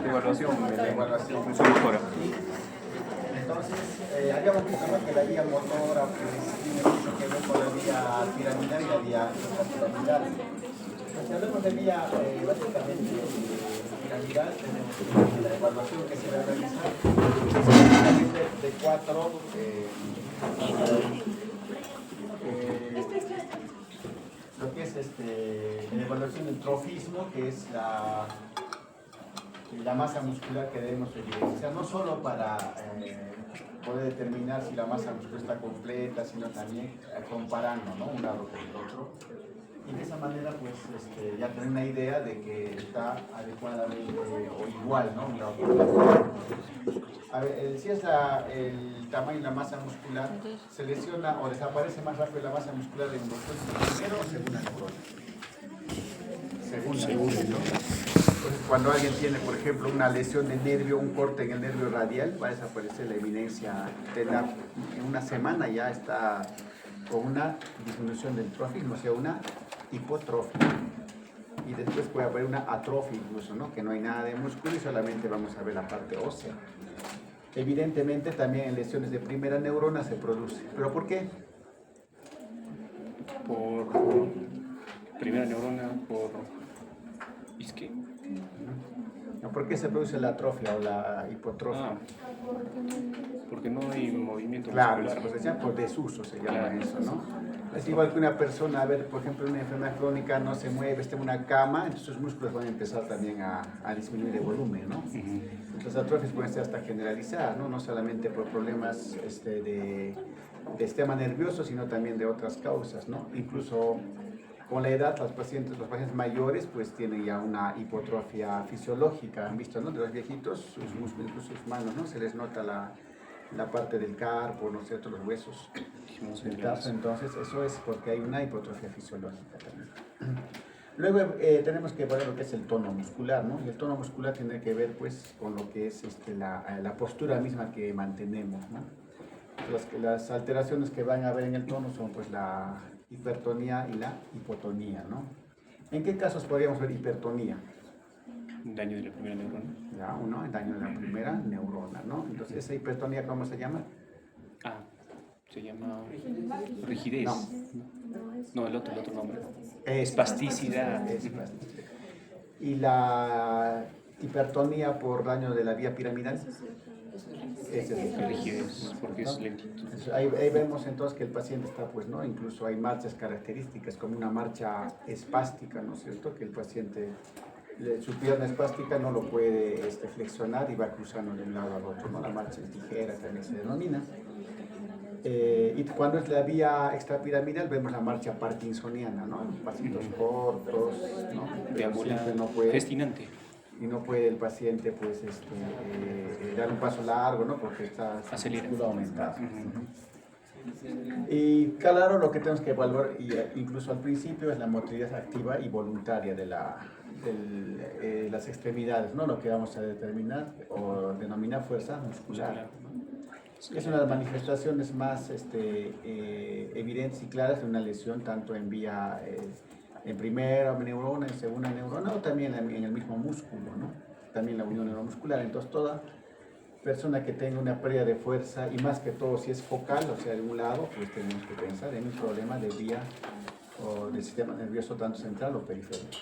de evaluación de la evaluación. motora. Entonces, habíamos visto, ¿no?, que la vía motora pues, tiene mucho que ver con la vía piramidal y la vía piramidal. Pues, si hablamos de vía básicamente piramidal, tenemos la evaluación que se va a realizar de cuatro lo que es la evaluación del trofismo, que es la masa muscular que debemos evidenciar, no solo para poder determinar si la masa muscular está completa, sino también comparando, ¿no?, un lado con el otro. Y de esa manera, pues, ya tener una idea de que está adecuadamente o igual, ¿no?, un lado con el otro. A ver, si es el tamaño y la masa muscular, se lesiona o desaparece más rápido la masa muscular en los primero o segunda neurona. Segunda, ¿no? Entonces, cuando alguien tiene, por ejemplo, una lesión de nervio, un corte en el nervio radial, va a desaparecer la evidencia telar. En una semana ya está con una disminución del trofismo, o sea, una hipotrofia. Y después puede haber una atrofia incluso, ¿no?, que no hay nada de músculo y solamente vamos a ver la parte ósea. Evidentemente también en lesiones de primera neurona se produce. ¿Pero por qué? Por primera neurona, por isquia. ¿Por qué se produce la atrofia o la hipotrofia? Porque no hay movimiento Claro, muscular. pues por desuso se llama Claro. eso, ¿no? Es igual que una persona, a ver, por ejemplo, una enfermedad crónica no se mueve, está en una cama, entonces sus músculos van a empezar también a disminuir de volumen, ¿no? Las atrofias pueden ser hasta generalizadas, ¿no? No solamente por problemas de sistema nervioso, sino también de otras causas, ¿no? Incluso con la edad, los pacientes mayores, pues tienen ya una hipotrofia fisiológica. Han visto, ¿no?, de los viejitos, sus músculos, incluso sus manos, ¿no?, se les nota la parte del carpo, ¿no es cierto?, los huesos del tarso. Entonces, eso es porque hay una hipotrofia fisiológica también. Luego tenemos que ver lo que es el tono muscular, ¿no? Y el tono muscular tiene que ver, pues, con lo que es la postura misma que mantenemos, ¿no? Las alteraciones que van a haber en el tono son, pues, la hipertonía y la hipotonía, ¿no? ¿En qué casos podríamos ver hipertonía? Daño de la primera neurona. Ya, uno, el daño de la primera neurona, ¿no? Entonces, ¿esa hipertonía cómo se llama? Se llama rigidez. No. No, el otro nombre. Espasticidad. Espasticidad. ¿Y la hipertonía por daño de la vía piramidal? Es rigidez, porque es lentitud. Ahí vemos entonces que el paciente está, pues, ¿no? Incluso hay marchas características, como una marcha espástica, ¿no es cierto?, que el paciente, su pierna espástica no lo puede flexionar y va cruzando de un lado al otro, ¿no? La marcha es ligera, también se denomina. Y cuando es la vía extrapiramidal vemos la marcha parkinsoniana, ¿no? Pasitos cortos, ¿no? Deambula, no puede, festinante. y no puede el paciente, pues, dar un paso largo, ¿no?, porque está músculo aumentado. Y claro, lo que tenemos que evaluar, incluso al principio, es la motricidad activa y voluntaria de las extremidades, ¿no?, lo que vamos a determinar o denominar fuerza muscular, ¿no? Es una de las manifestaciones más evidentes y claras de una lesión, tanto en vía, en primera neurona, en segunda neurona, o también en el mismo músculo, ¿no? También la unión neuromuscular. Entonces, toda persona que tenga una pérdida de fuerza, y más que todo si es focal, o sea, de un lado, pues tenemos que pensar en un problema de vía o del sistema nervioso, tanto central o periférico.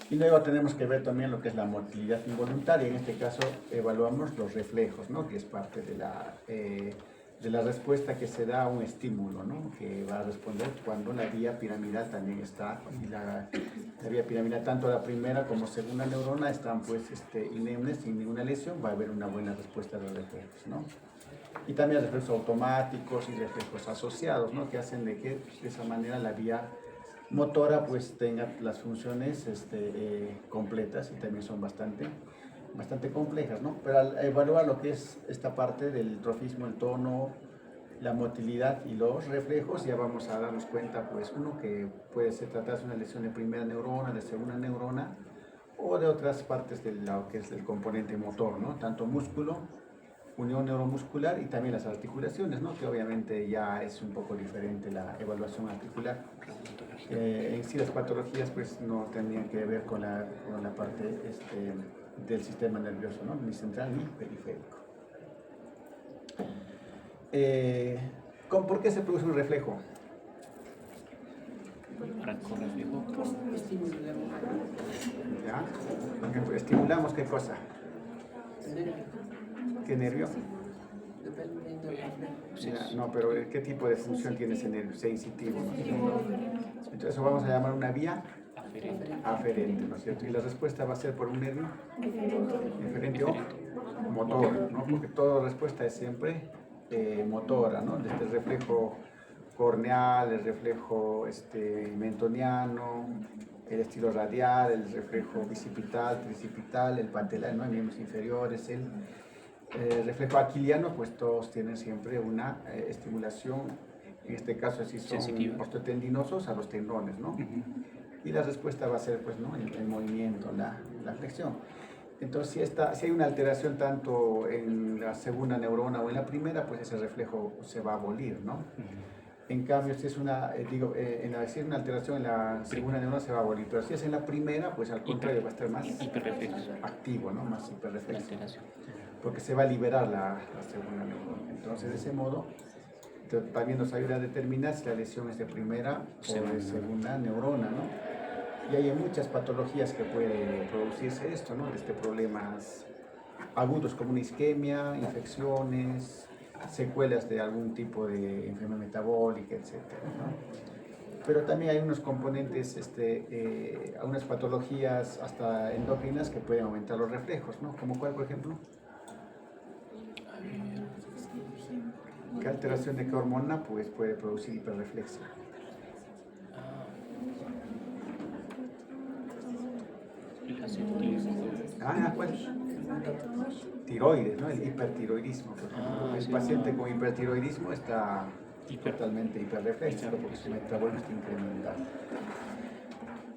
Y luego tenemos que ver también lo que es la motilidad involuntaria. En este caso evaluamos los reflejos, ¿no?, que es parte de la respuesta que se da a un estímulo, ¿no?, que va a responder cuando la vía piramidal también está, y la vía piramidal, tanto la primera como segunda neurona, están, pues, indemnes, sin ninguna lesión, va a haber una buena respuesta de los reflejos, ¿no? Y también reflejos automáticos y reflejos asociados, ¿no?, que hacen de que de esa manera la vía motora, pues, tenga las funciones completas, y también son bastante complejas, ¿no? Pero al evaluar lo que es esta parte del trofismo, el tono, la motilidad y los reflejos, ya vamos a darnos cuenta, pues, uno, que puede tratarse de una lesión de primera neurona, de segunda neurona, o de otras partes de lo que es el componente motor, ¿no?, tanto músculo unión neuromuscular y también las articulaciones, ¿no? Que obviamente ya es un poco diferente la evaluación articular. En sí las patologías pues no tendrían que ver con la parte del sistema nervioso, ¿no? Ni central ni periférico. ¿Por qué se produce un reflejo? Para corregirlo por ¿Ya? Por ejemplo, estimulamos ¿qué cosa? ¿Qué nervio? Ya, no, pero ¿qué tipo de función tiene ese nervio? Sensitivo, ¿no? Entonces eso vamos a llamar una vía aferente, ¿no es cierto? Y la respuesta va a ser por un nervio eferente o motor, ¿no? Porque toda respuesta es siempre motora, ¿no? Desde el reflejo corneal, el reflejo mentoniano, el estilo radial, el reflejo bicipital, tricipital, el patelar, ¿no? En miembros inferiores, el reflejo aquiliano, pues todos tienen siempre una estimulación, en este caso si son osteotendinosos a los tendones, ¿no? Y la respuesta va a ser, pues, ¿no? El movimiento, la flexión. Entonces, si hay una alteración tanto en la segunda neurona o en la primera, pues ese reflejo se va a abolir, ¿no? En cambio, si es una, si es una alteración en la segunda neurona, se va a abolir. Pero si es en la primera, pues al contrario, va a estar más activo, ¿no? Más hiperreflexo. Porque se va a liberar la segunda neurona. Entonces, de ese modo, también nos ayuda a determinar si la lesión es de primera o de segunda neurona, ¿no? Y hay muchas patologías que puede producirse esto, ¿no? Desde problemas agudos como una isquemia, infecciones, secuelas de algún tipo de enfermedad metabólica, etc., ¿no? Pero también hay unos componentes, algunas patologías hasta endocrinas que pueden aumentar los reflejos, ¿no? ¿Como cuál, por ejemplo? ¿Qué alteración de qué hormona pues, puede producir hiperreflexia? ¿Cuál? Tiroides, ¿no? El hipertiroidismo. El paciente con hipertiroidismo está totalmente hiperreflexivo porque su metabolismo está incrementado.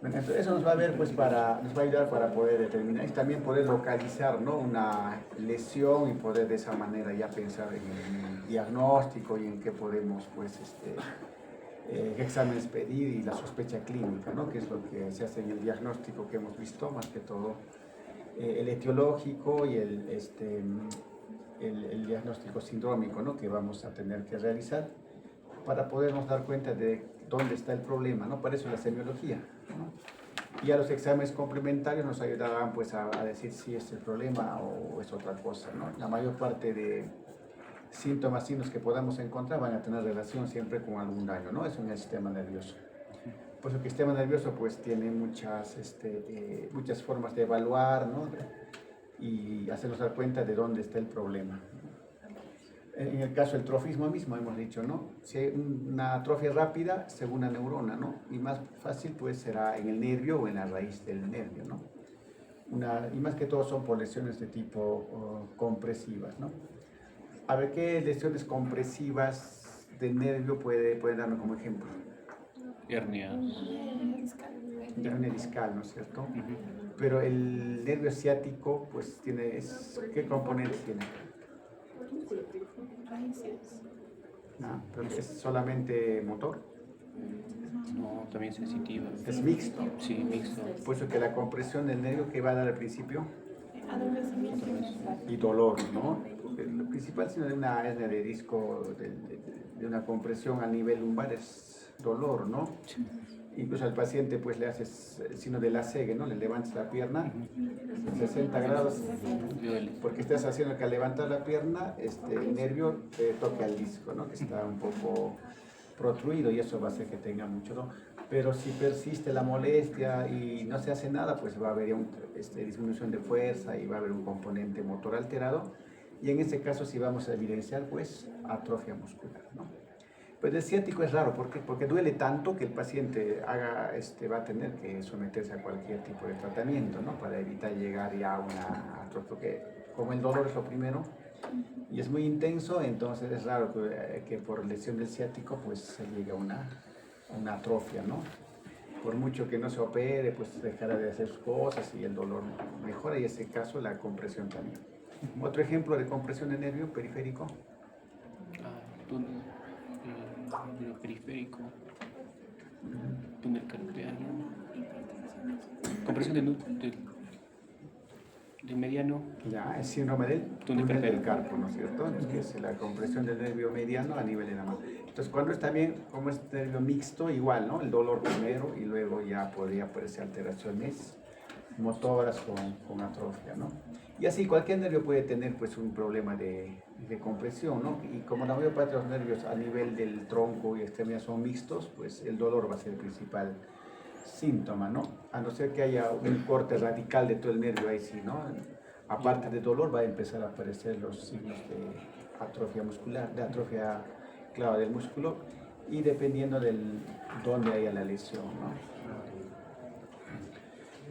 Bueno, entonces eso nos va a ver, pues, nos va a ayudar para poder determinar y también poder localizar, ¿no? Una lesión y poder de esa manera ya pensar en el diagnóstico y en qué podemos, pues, qué exámenes pedir y la sospecha clínica, ¿no? Que es lo que se hace en el diagnóstico que hemos visto, más que todo el etiológico y el diagnóstico sindrómico, ¿no? Que vamos a tener que realizar para podernos dar cuenta de dónde está el problema, ¿no? Para eso la semiología, ¿no? Y a los exámenes complementarios nos ayudarán, pues, a decir si es el problema o es otra cosa, ¿no? La mayor parte de síntomas, signos que podamos encontrar van a tener relación siempre con algún daño, ¿no? Eso en el sistema nervioso. Por eso que el sistema nervioso pues tiene muchas formas de evaluar, ¿no? Y hacernos dar cuenta de dónde está el problema. En el caso del trofismo mismo hemos dicho, ¿no? Si hay una atrofia rápida, según la neurona, ¿no? Y más fácil pues será en el nervio o en la raíz del nervio, ¿no? Y más que todo son por lesiones de tipo compresivas, ¿no? A ver, ¿qué lesiones compresivas del nervio pueden darme como ejemplo? Hernias. Hernia discal, ¿no es cierto? Pero el nervio ciático, pues, ¿qué componentes tiene? ¿No? ¿Pero es solamente motor? No, también sensitiva. Es mixto. Sí, mixto. Por eso que la compresión del nervio, ¿qué va a dar al principio? Y dolor, ¿no? Porque lo principal, sino de una hernia de disco, de una compresión a nivel lumbar, es dolor, ¿no? Sí. Incluso al paciente pues le haces el signo de la segue, ¿no? Le levantas la pierna 60 grados porque estás haciendo que al levantar la pierna el nervio toque al disco, ¿no? Que está un poco protruido y eso va a hacer que tenga mucho dolor. Pero si persiste la molestia y no se hace nada, pues va a haber disminución de fuerza y va a haber un componente motor alterado y en este caso sí vamos a evidenciar pues atrofia muscular, ¿no? Pues el ciático es raro, ¿por qué? Porque duele tanto que el paciente va a tener que someterse a cualquier tipo de tratamiento, ¿no? Para evitar llegar ya a una atrofia, porque como el dolor es lo primero y es muy intenso, entonces es raro que por lesión del ciático pues se llegue a una atrofia, ¿no? Por mucho que no se opere, pues dejará de hacer sus cosas y el dolor mejora y en ese caso la compresión también. Otro ejemplo de compresión de nervio periférico. Túnel nervio periférico, túnel carpiano, compresión del mediano. Ya, es síndrome del túnel del carpo, ¿no es cierto? Que es la compresión del nervio mediano a nivel de la mano. Entonces, cuando está bien, como es nervio mixto, igual, ¿no? El dolor primero y luego ya podría aparecer alteraciones motoras con atrofia, ¿no? Y así cualquier nervio puede tener pues un problema de compresión, ¿no? Y como la mayor parte de los nervios a nivel del tronco y extremidades son mixtos, pues el dolor va a ser el principal síntoma, ¿no? A no ser que haya un corte radical de todo el nervio ahí sí, ¿no? Aparte de dolor va a empezar a aparecer los signos de atrofia muscular, de atrofia clava del músculo y dependiendo del dónde haya la lesión, ¿no?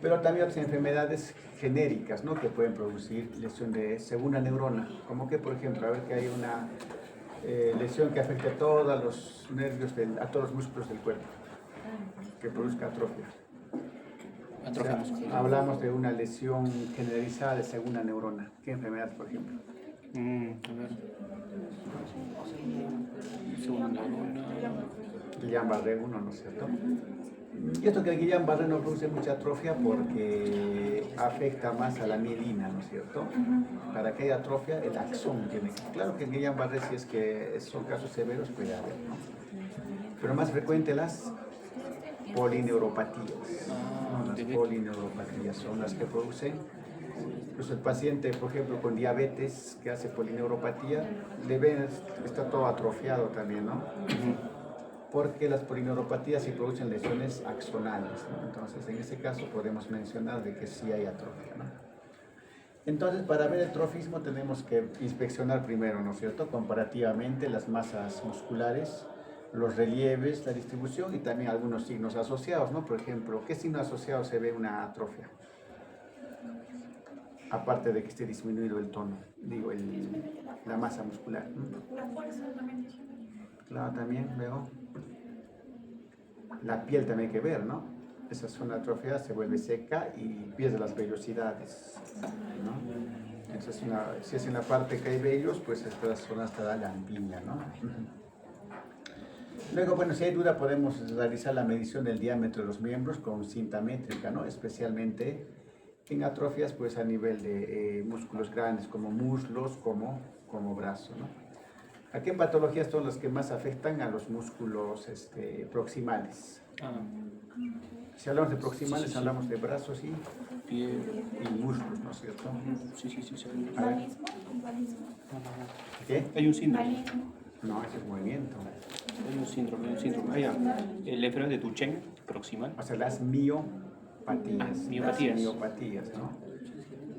Pero también otras enfermedades genéricas, ¿no? Que pueden producir lesión de segunda neurona, como que por ejemplo, a ver que hay una lesión que afecte a todos los nervios, a todos los músculos del cuerpo, que produzca atrofia. Atrofia muscular. Hablamos de una lesión generalizada de segunda neurona. ¿Qué enfermedad, por ejemplo? A ver. Segunda neurona. Guillain-Barré 1, ¿no es cierto? Y esto que el Guillain-Barré no produce mucha atrofia porque afecta más a la mielina, ¿no es cierto? Para que haya atrofia, el axón tiene que... Claro que el Guillain-Barré, si es que son casos severos, puede haber, ¿no? Pero más frecuente las polineuropatías. ¿No? Las polineuropatías son las que producen. Incluso el paciente, por ejemplo, con diabetes que hace polineuropatía, está todo atrofiado también, ¿no? Porque las polineuropatías sí producen lesiones axonales, ¿no? Entonces, en ese caso podemos mencionar de que sí hay atrofia, ¿no? Entonces, para ver el trofismo tenemos que inspeccionar primero, ¿no es cierto?, comparativamente las masas musculares, los relieves, la distribución y también algunos signos asociados, ¿no? Por ejemplo, ¿qué signo asociado se ve una atrofia? Aparte de que esté disminuido el tono, digo, la masa muscular, ¿no? La fuerza también. Claro, también, luego. La piel también hay que ver, ¿no? Esa zona atrofiada se vuelve seca y pierde las vellosidades, ¿no? Entonces, si es en la parte que hay vellos, pues esta zona estará lampiña, ¿no? Luego, bueno, si hay duda, podemos realizar la medición del diámetro de los miembros con cinta métrica, ¿no? Especialmente en atrofias, pues a nivel de músculos grandes, como muslos, como brazo, ¿no? ¿A qué patologías son las que más afectan a los músculos proximales? Si hablamos de proximales, hablamos de brazos y Piel y muslos, ¿no es cierto? Sí. Valismo. ¿Qué? Hay un síndrome. Valismo. No, ese es movimiento. Hay un síndrome. Ah, ya. La enfermedad de Duchenne proximal. O sea, las miopatías. Miopatías. Las miopatías, ¿no?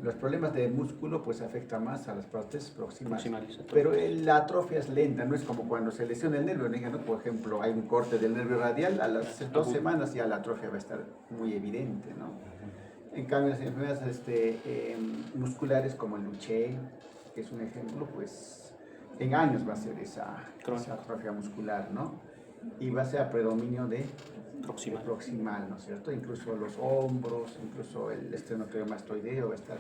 Los problemas de músculo pues afectan más a las partes proximales. Pero la atrofia es lenta, no es como cuando se lesiona el nervio, ¿no? Por ejemplo, hay un corte del nervio radial, a las 2 semanas ya la atrofia va a estar muy evidente, ¿no? En cambio, las enfermedades musculares como el Duchenne, que es un ejemplo, pues en años va a ser esa atrofia muscular, ¿no? Y va a ser a predominio de proximal, ¿no es cierto? Incluso los hombros, incluso el esternocleidomastoideo va a estar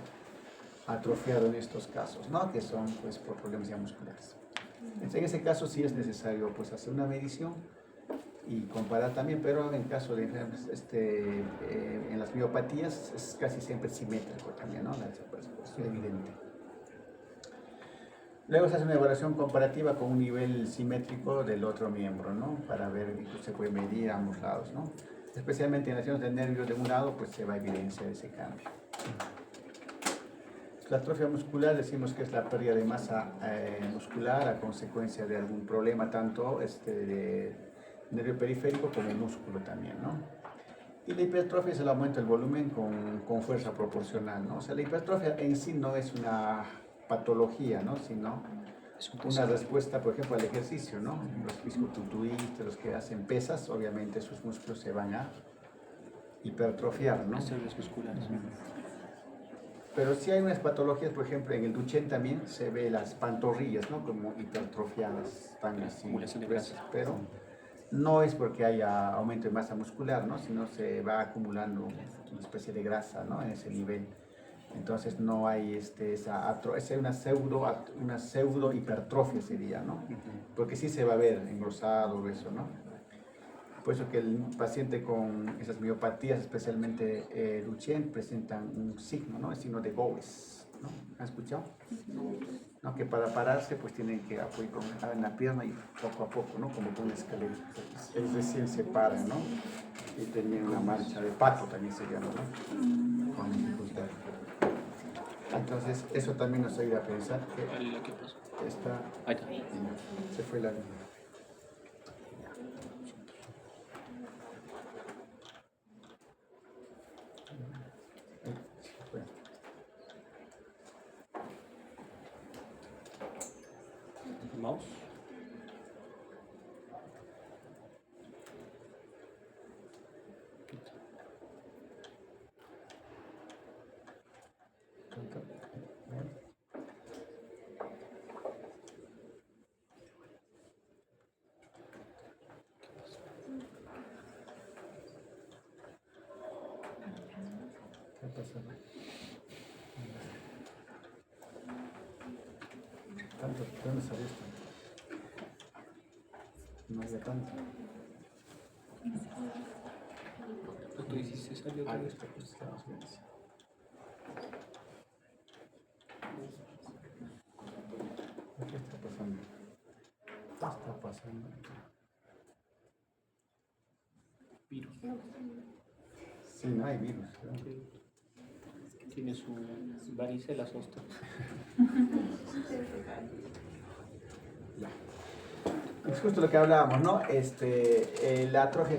atrofiado en estos casos, ¿no? Que son, pues, por problemas ya musculares. Entonces, en ese caso sí es necesario, pues, hacer una medición y comparar también, pero en caso de en las miopatías es casi siempre simétrico también, ¿no? Es evidente. Luego se hace una evaluación comparativa con un nivel simétrico del otro miembro, ¿no? Para ver, pues, se puede medir a ambos lados, ¿no? Especialmente en lesiones de nervios de un lado, pues se va a evidenciar ese cambio. La atrofia muscular decimos que es la pérdida de masa muscular a consecuencia de algún problema, tanto de nervio periférico como músculo también, ¿no? Y la hipertrofia es el aumento del volumen con fuerza proporcional, ¿no? O sea, la hipertrofia en sí no es una patología, ¿no? Sino una respuesta, por ejemplo, al ejercicio, ¿no? Los fisiculturistas, los que hacen pesas, obviamente sus músculos se van a hipertrofiar, ¿no? Las células musculares. Pero sí hay unas patologías, por ejemplo, en el Duchenne también se ve las pantorrillas, ¿no? Como hipertrofiadas, tan así, Acumulación de grasa. pero no es porque haya aumento de masa muscular, ¿no? Sino se va acumulando una especie de grasa, ¿no? En ese nivel. Entonces no hay es una pseudo hipertrofia sería, ¿no? Porque sí se va a ver engrosado eso, ¿no? Por eso que el paciente con esas miopatías, especialmente Duchenne, presentan un signo, ¿no? El signo de Gowes, ¿no? ¿Han escuchado? ¿No? Que para pararse pues tienen que apoyar en la pierna y poco a poco, ¿no? Como con una escalera. Ellos recién se paran, ¿no? Y tenían una marcha de pato también se llama, ¿no? Con dificultad. Entonces eso también nos ayuda a pensar que ¿Qué pasó? está... Ahí está. Se fue la línea. Mouse. ¿Qué pasa? Tanto, ¿de dónde salió esto? No había tanto. Tú hiciste salió Ah, otra vez. esto pues estamos bien. ¿Qué está pasando? ¿Qué está pasando? Virus. Sí, no hay virus, ¿no? Tiene su varicela zoster. Es justo lo que hablábamos, ¿no? La atrofia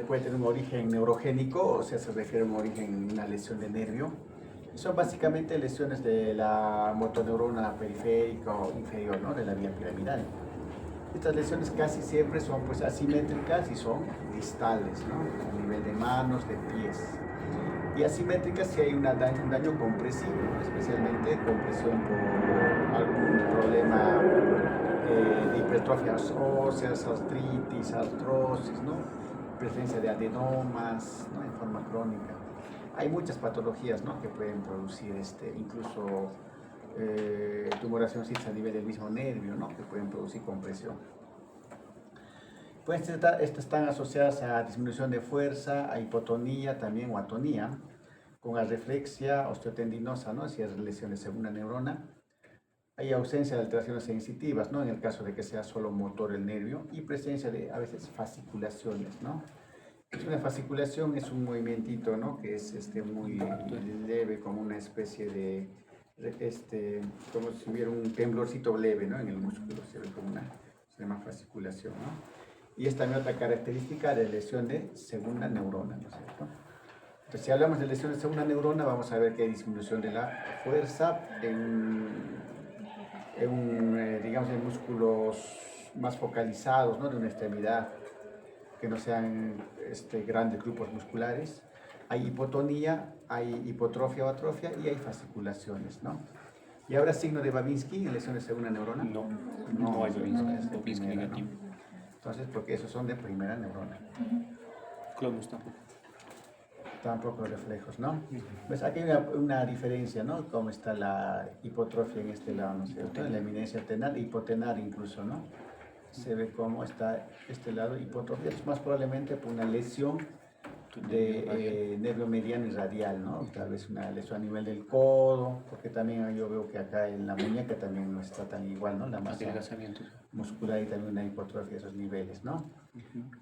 puede tener un origen neurogénico, o sea, se refiere a un origen, una lesión de nervio. Son básicamente lesiones de la motoneurona periférica o inferior, ¿no? De la vía piramidal. Estas lesiones casi siempre son pues asimétricas y son distales, ¿no? A nivel de manos, de pies. Y asimétricas si hay un daño compresivo, ¿no? Especialmente compresión por algún problema de hipertrofias óseas, artritis, artrosis, ¿no? Presencia de adenomas, ¿no? En forma crónica. Hay muchas patologías, ¿no? Que pueden producir incluso tumoracioncitas a nivel del mismo nervio, ¿no? Que pueden producir compresión. Pues estas están asociadas a disminución de fuerza, a hipotonía también o atonía, con arreflexia osteotendinosa, ¿no? Si es lesión de segunda neurona. Hay ausencia de alteraciones sensitivas, ¿no? En el caso de que sea solo motor el nervio, y presencia de, a veces, fasciculaciones, ¿no? Una fasciculación es un movimientito, ¿no? Que es muy leve, como una especie de, como si hubiera un temblorcito leve, ¿no? En el músculo se ve como se llama fasciculación, ¿no? Y es también otra característica de lesión de segunda neurona, ¿no es cierto? Entonces, si hablamos de lesión de segunda neurona, vamos a ver que hay disminución de la fuerza digamos, en músculos más focalizados, ¿no? De una extremidad, que no sean grandes grupos musculares. Hay hipotonía, hay hipotrofia o atrofia y hay fasciculaciones, ¿no? Y ahora signo de Babinski, lesiones de segunda neurona. No hay Babinski negativo. ¿no? Entonces, porque esos son de primera neurona. Clonus tampoco. Tampoco reflejos, ¿no? Pues aquí hay una diferencia, ¿no? Cómo está la hipotrofia en este lado, ¿no es cierto? En la eminencia tenar, hipotenar incluso, ¿no? Se ve cómo está este lado hipotrofia, es más probablemente por una lesión de nervio mediano y radial, ¿no? Tal vez una lesión a nivel del codo, porque también yo veo que acá en la muñeca también no está tan igual, ¿no? La masa muscular y también una hipotrofia de esos niveles, ¿no?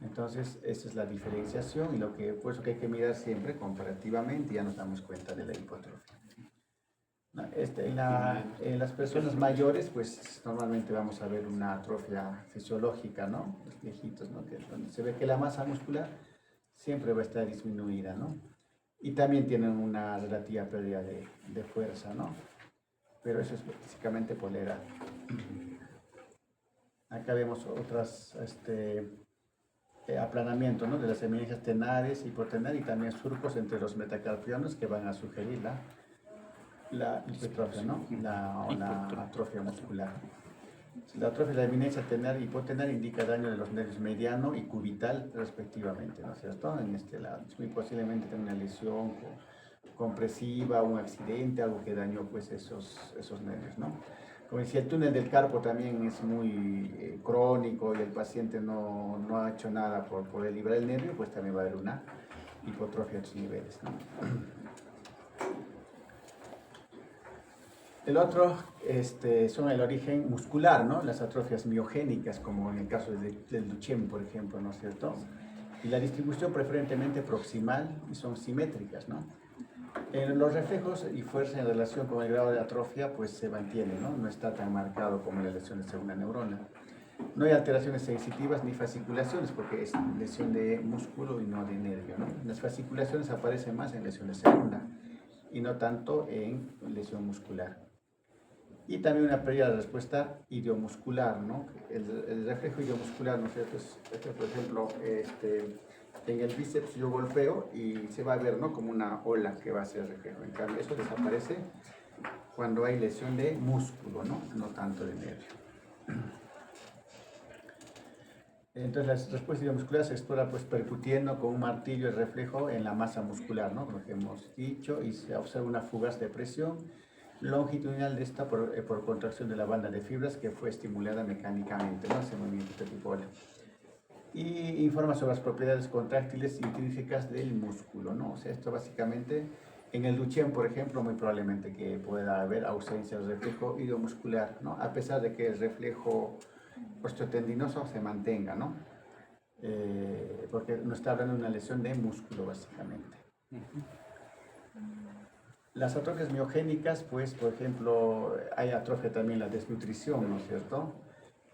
Entonces, esa es la diferenciación y por eso que hay que mirar siempre comparativamente, ya nos damos cuenta de la hipotrofia. En las personas mayores, pues normalmente vamos a ver una atrofia fisiológica, ¿no? Los viejitos, ¿no? Donde se ve que la masa muscular siempre va a estar disminuida, ¿no? Y también tienen una relativa pérdida de fuerza, ¿no? Pero eso es básicamente por la edad. Acá vemos otras, aplanamiento, ¿no? De las eminencias tenares, hipotenar y también surcos entre los metacarpianos que van a sugerir la hipertrofia, ¿no? La atrofia muscular. La atrofia de la eminencia tenar y hipotenar indica daño de los nervios mediano y cubital respectivamente, ¿no es cierto? En este lado. Es muy posiblemente tener una lesión compresiva, un accidente, algo que dañó pues esos nervios, ¿no? Como decía, el túnel del carpo también es muy crónico y el paciente no ha hecho nada por poder liberar el nervio, pues también va a haber una hipotrofia a otros niveles, ¿no? El otro son el origen muscular, ¿no? Las atrofias miogénicas, como en el caso del Duchenne, por ejemplo, ¿no es cierto? Y la distribución preferentemente proximal y son simétricas, ¿no? Los reflejos y fuerza en relación con el grado de atrofia pues se mantiene, ¿no? No está tan marcado como en la lesión de segunda neurona. No hay alteraciones sensitivas ni fasciculaciones porque es lesión de músculo y no de nervio, ¿no? Las fasciculaciones aparecen más en lesión de segunda y no tanto en lesión muscular. Y también una pérdida de respuesta idiomuscular, ¿no? El reflejo idiomuscular, ¿no es cierto? Por ejemplo, en el bíceps yo golpeo y se va a ver, ¿no? Como una ola que va a ser reflejo. En cambio, eso desaparece cuando hay lesión de músculo, ¿no? No tanto de nervio. Entonces, la respuesta idiomuscular se explora pues percutiendo con un martillo el reflejo en la masa muscular, ¿no? Lo que hemos dicho, y se observa una fugaz depresión longitudinal de esta por contracción de la banda de fibras que fue estimulada mecánicamente, ¿no? Ese movimiento tipo y informa sobre las propiedades contráctiles intrínsecas del músculo, ¿no? O sea, esto básicamente, en el Duchenne, por ejemplo, muy probablemente que pueda haber ausencia de reflejo idiomuscular, ¿no? A pesar de que el reflejo osteotendinoso se mantenga, ¿no? Porque nos está hablando de una lesión de músculo, básicamente. Las atrofias miogénicas, pues, por ejemplo, hay atrofia también la desnutrición, ¿no es cierto?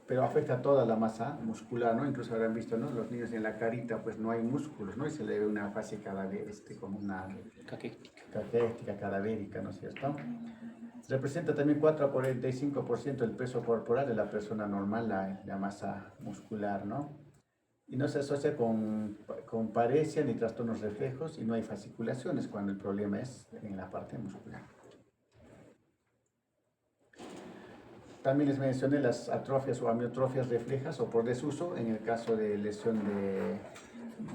Pero afecta a toda la masa muscular, ¿no? Incluso habrán visto, ¿no? Los niños en la carita, pues, no hay músculos, ¿no? Y se le ve una fase como una caquética, cadavérica, ¿no es cierto? Representa también 4 a 45% del peso corporal de la persona normal, la masa muscular, ¿no? Y no se asocia con paresia ni trastornos reflejos y no hay fasciculaciones cuando el problema es en la parte muscular. También les mencioné las atrofias o amiotrofias reflejas o por desuso en el caso de lesión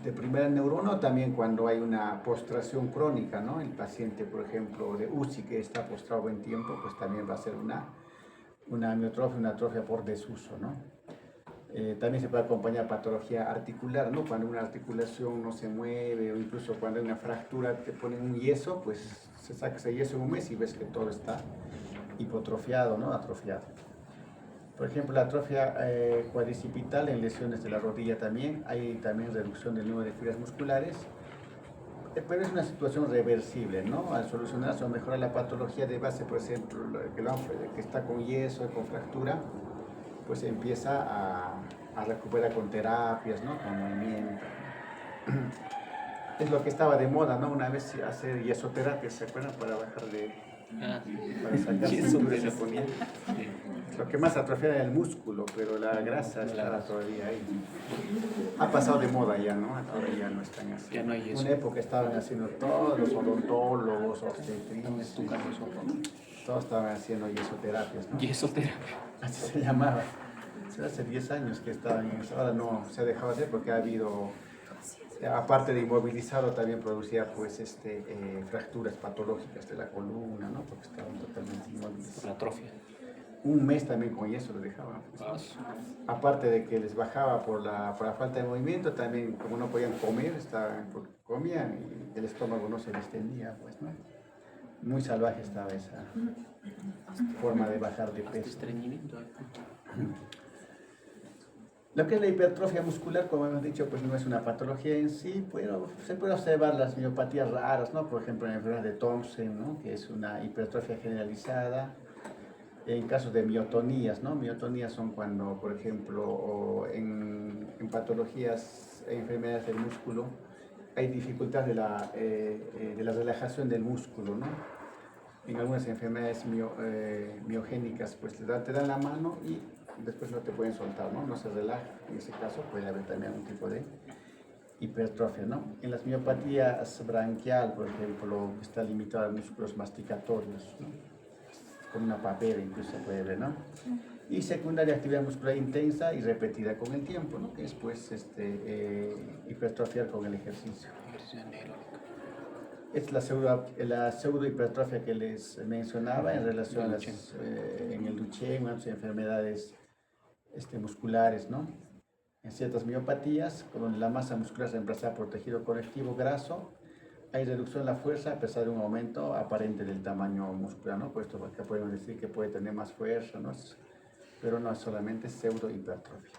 de primera neurona o también cuando hay una postración crónica, ¿no? El paciente, por ejemplo, de UCI que está postrado buen tiempo, pues también va a ser una amiotrofia, una atrofia por desuso, ¿no? También se puede acompañar patología articular, ¿no? Cuando una articulación no se mueve o incluso cuando hay una fractura te ponen un yeso, pues se saca ese yeso en un mes y ves que todo está hipotrofiado, ¿no? Atrofiado. Por ejemplo, la atrofia cuadricipital en lesiones de la rodilla también, hay también reducción del número de fibras musculares, pero es una situación reversible, ¿no? Al solucionarse o mejorar la patología de base, por ejemplo, que está con yeso y con fractura, pues empieza a recuperar con terapias, ¿no? Con movimiento. Es lo que estaba de moda, ¿no? Una vez hacer yesoterapia, ¿se acuerdan? Para bajar para sacar cintura se ponía. Lo que más atrofiaba era el músculo, pero la grasa estaba todavía ahí. Ha pasado de moda ya, ¿no? Ahora ya no están así. Ya no hay yeso. Una época estaban haciendo todos los odontólogos, obstetrices, todos estaban haciendo yesoterapias, ¿no? Yesoterapia. Así se llamaba. Hace 10 años que estaban en eso. Ahora no se ha dejado hacer porque ha habido, aparte de inmovilizado, también producía pues fracturas patológicas de la columna, ¿no? Porque estaban totalmente inmovilizados. La atrofia. Un mes también con yeso lo dejaban. Aparte de que les bajaba por la falta de movimiento, también como no podían comer, comían y el estómago no se distendía, pues, ¿no? Muy salvaje estaba esa forma de bajar de peso. Estreñimiento. Lo que es la hipertrofia muscular, como hemos dicho, pues no es una patología en sí, pero se puede observar las miopatías raras, ¿no? Por ejemplo, en la enfermedad de Thompson, ¿no? Que es una hipertrofia generalizada. En casos de miotonías, ¿no? Miotonías son cuando, por ejemplo, en patologías, enfermedades del músculo, hay dificultad de la relajación del músculo, ¿no? En algunas enfermedades miogénicas, pues te dan la mano y después no te pueden soltar, ¿no? No se relaja. En ese caso puede haber también algún tipo de hipertrofia, ¿no? En las miopatías branquial, por ejemplo, está limitada a músculos masticatorios, ¿no? Con una papera incluso se puede ver, ¿no? Y secundaria, actividad muscular intensa y repetida con el tiempo, ¿no? Que es pues hipertrofiar con el ejercicio. Es la pseudohipertrofia que les mencionaba en relación a en el Duchenne, otras enfermedades musculares, ¿no? En ciertas miopatías, con la masa muscular reemplazada por tejido conectivo graso, hay reducción de la fuerza a pesar de un aumento aparente del tamaño muscular, ¿no? Puesto que podemos decir que puede tener más fuerza, ¿no? Pero no es solamente pseudohipertrofia.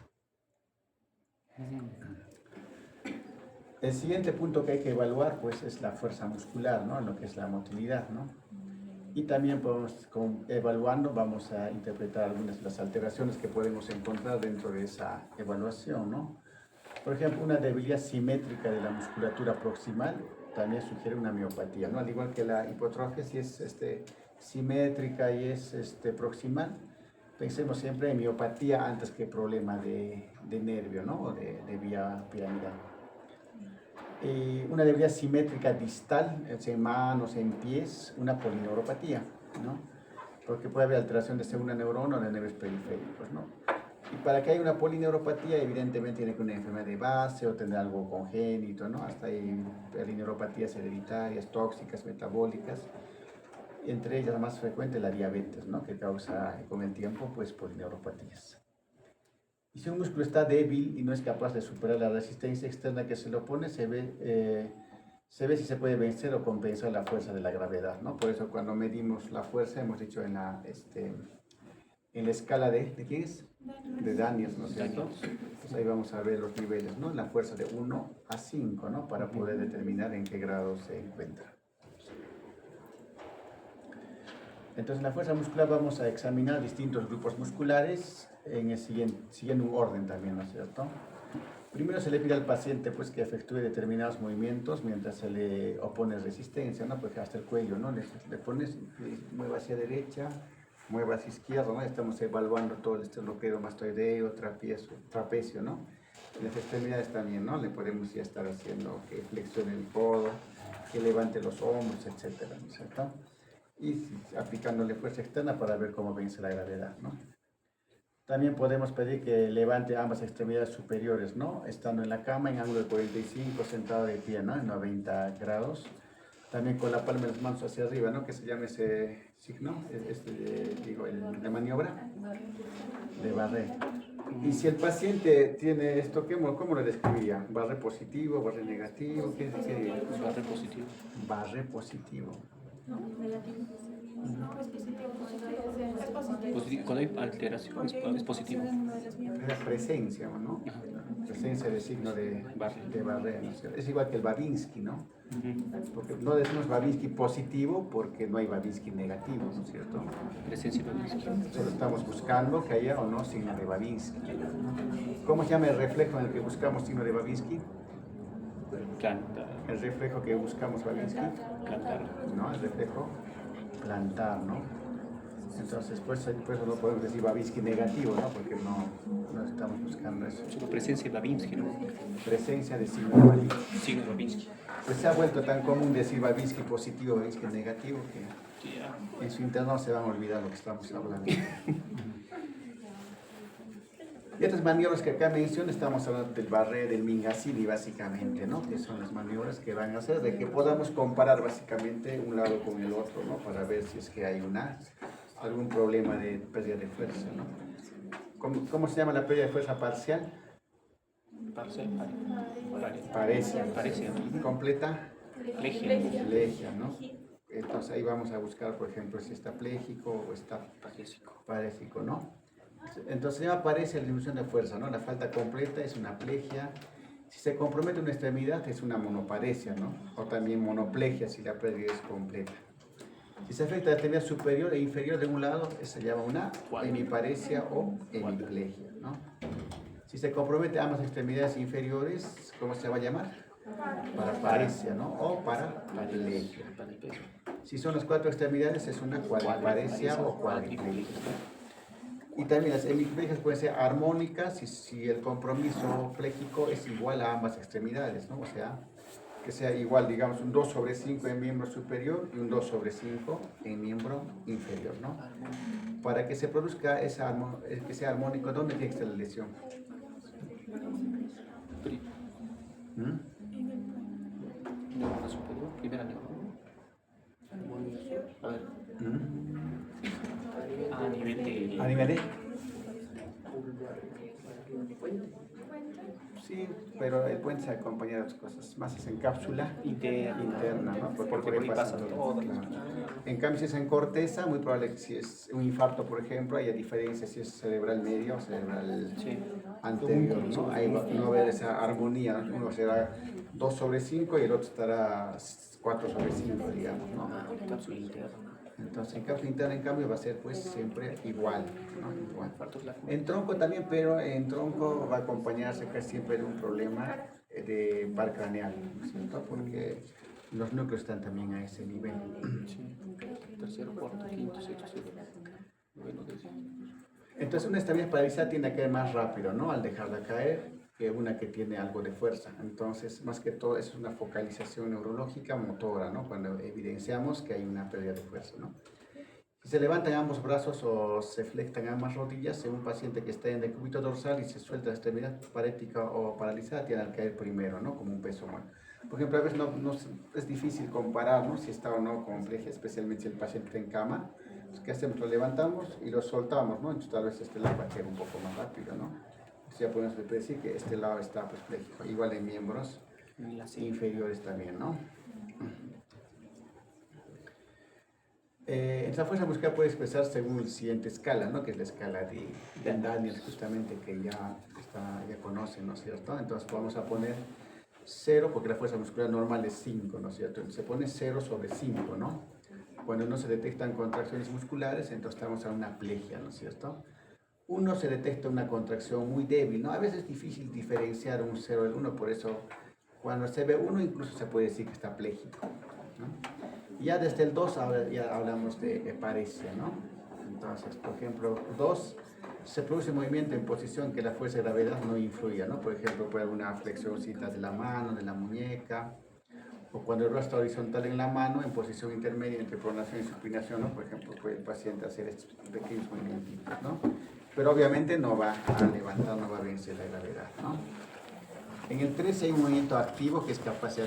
El siguiente punto que hay que evaluar, pues, es la fuerza muscular, ¿no? Lo que es la motilidad, ¿no? Y también evaluando vamos a interpretar algunas de las alteraciones que podemos encontrar dentro de esa evaluación, ¿no? Por ejemplo, una debilidad simétrica de la musculatura proximal también sugiere una miopatía, ¿no? Al igual que la hipotrofia, si es simétrica y es proximal, pensemos siempre en miopatía antes que problema de nervio, ¿no? O de vía piramidal. Una debilidad simétrica distal, en manos, en pies, una polineuropatía, ¿no? Porque puede haber alteración de una neurona o de nervios periféricos, ¿no? Y para que haya una polineuropatía, evidentemente tiene que una enfermedad de base o tener algo congénito, ¿no? Hasta hay polineuropatías hereditarias, tóxicas, metabólicas. Entre ellas la más frecuente la diabetes, ¿no? Que causa con el tiempo, pues, polineuropatías. Y si un músculo está débil y no es capaz de superar la resistencia externa que se le opone, se ve si se puede vencer o compensar la fuerza de la gravedad, ¿no? Por eso cuando medimos la fuerza, hemos dicho en la escala ¿de quién es? De Daniels, ¿no es cierto? Pues ahí vamos a ver los niveles, ¿no? La fuerza de 1 a 5, ¿no? Para poder determinar en qué grado se encuentra. Entonces, en la fuerza muscular vamos a examinar distintos grupos musculares en el siguiendo un orden también, ¿no es cierto? Primero se le pide al paciente, pues, que efectúe determinados movimientos mientras se le opone resistencia, ¿no? Porque hasta el cuello, ¿no? Le pones, mueva hacia derecha, mueva hacia izquierda, ¿no? Estamos evaluando todo el esternocleidomastoideo, trapecio, ¿no? En las extremidades también, ¿no? Le podemos ya estar haciendo que flexione el codo, que levante los hombros, etcétera, ¿no es cierto? Y aplicándole fuerza externa para ver cómo vence la gravedad, ¿no? También podemos pedir que levante ambas extremidades superiores, ¿no? Estando en la cama en ángulo de 45, sentado de pie, ¿no? En 90 grados. También con la palma de las manos hacia arriba, ¿no? Que se llama ese signo, de maniobra de Barré. Y si el paciente tiene esto, ¿cómo lo describiría? ¿Barré positivo, Barré negativo? ¿Qué diría? Barré positivo. Barré positivo. No, es positivo. Es positivo. Positivo. Cuando hay alteración es positivo. Es la presencia, ¿no? Presencia de signo de Barré, ¿no? Es igual que el Babinski, ¿no? Porque no decimos Babinski positivo porque no hay Babinski negativo, ¿no es cierto? Presencia de Babinski. Solo estamos buscando que haya o no signo de Babinski. ¿Cómo se llama el reflejo en el que buscamos signo de Babinski? Plantar. El reflejo que buscamos Babinski. Plantar. ¿No? El reflejo plantar, ¿no? Entonces, pues no podemos decir Babinski negativo, ¿no? Porque no estamos buscando eso. Solo presencia de Babinski, ¿no? Presencia de signo de Babinski. Signo de Babinski. Pues se ha vuelto tan común decir Babinski positivo, Babinski negativo, que en su interno se van a olvidar lo que estamos hablando. Y estas maniobras que acá menciono, estamos hablando del Barré, del Mingasini básicamente, ¿no? Que son las maniobras que van a hacer de que podamos comparar básicamente un lado con el otro, ¿no? Para ver si es que hay algún problema de pérdida de fuerza, ¿no? ¿Cómo se llama la pérdida de fuerza parcial? Parece. Completa. Plegia, ¿no? Entonces ahí vamos a buscar, por ejemplo, si está pléjico o está parésico, ¿no? Entonces ya aparece la disminución de fuerza, ¿no? La falta completa es una plegia. Si se compromete una extremidad es una monoparesia, ¿no? O también monoplegia si la pérdida es completa. Si se afecta la extremidad superior e inferior de un lado, se llama una hemiparesia o hemiplegia, ¿no? Si se compromete ambas extremidades inferiores, ¿cómo se va a llamar? Paraparesia, ¿no? O paraplegia. Si son las 4 extremidades, es una cuadriparesia o cuadriplegia. Y también las hemiplegias pueden ser armónicas si el compromiso pléjico es igual a ambas extremidades, ¿no? O sea, que sea igual, digamos, un 2/5 en miembro superior y un 2/5 en miembro inferior, ¿no? Para que se produzca que sea armónico, ¿dónde tiene que estar la lesión? Neurona superior, primera neurona. A ver. A nivel de... ¿A nivel de? Sí, pero el puente se acompaña de otras cosas. Más es en cápsula interna, ¿no? Porque por ahí pasa todo. Claro. En cambio, si es en corteza, muy probable que si es un infarto, por ejemplo, haya diferencia si es cerebral medio o cerebral anterior, ¿no? Ahí no va a haber esa armonía, ¿no? Uno será 2/5 y el otro estará 4/5, digamos, ¿no? Cápsula interna. Entonces, en cápsula interna, en cambio, va a ser pues siempre igual, ¿no? Igual. Infartos la... En tronco también, pero en tronco va a acompañarse casi siempre de un problema de par craneal, ¿no es cierto? Porque los núcleos están también a ese nivel. Sí. Tercero, cuarto, quinto, sexto, séptimo, noveno, décimo. Entonces, una estabilidad paralizada tiende a caer más rápido, ¿no? Al dejarla caer, que una que tiene algo de fuerza. Entonces, más que todo, eso es una focalización neurológica motora, ¿no? Cuando evidenciamos que hay una pérdida de fuerza, ¿no? Si se levantan ambos brazos o se flectan ambas rodillas, en un paciente que está en decúbito dorsal y se suelta la extremidad parética o paralizada, tiene al caer primero, ¿no? Como un peso humano. Por ejemplo, a veces es difícil comparar, ¿no? Si está o no compleja, especialmente si el paciente está en cama. Pues, ¿qué hacemos? Lo levantamos y lo soltamos, ¿no? Entonces, tal vez este lado va a caer un poco más rápido, ¿no? Entonces, ya podemos decir que este lado está pues, pléjico. Igual en miembros inferiores también, ¿no? La fuerza muscular puede expresarse según la siguiente escala, ¿no? Que es la escala de Daniels, justamente, que ya conocen, ¿no es cierto? Entonces vamos a poner 0, porque la fuerza muscular normal es 5, ¿no es cierto? Entonces se pone 0/5, ¿no? Cuando no se detectan contracciones musculares, entonces estamos a una plegia, ¿no es cierto? 1 se detecta una contracción muy débil, ¿no? A veces es difícil diferenciar un 0 del 1, por eso cuando se ve 1 incluso se puede decir que está pléjico, ¿no? Ya desde el 2 ya hablamos de paresia, ¿no? Entonces, por ejemplo, 2 se produce movimiento en posición que la fuerza de gravedad no influya, ¿no? Por ejemplo, puede haber una flexioncita de la mano, de la muñeca, o cuando el brazo está horizontal en la mano, en posición intermedia entre pronación y supinación, ¿no? Por ejemplo, puede el paciente hacer estos pequeños movimientos, ¿no? Pero obviamente no va a levantar, no va a vencer la gravedad, ¿no? En el 3 hay un movimiento activo que es capaz de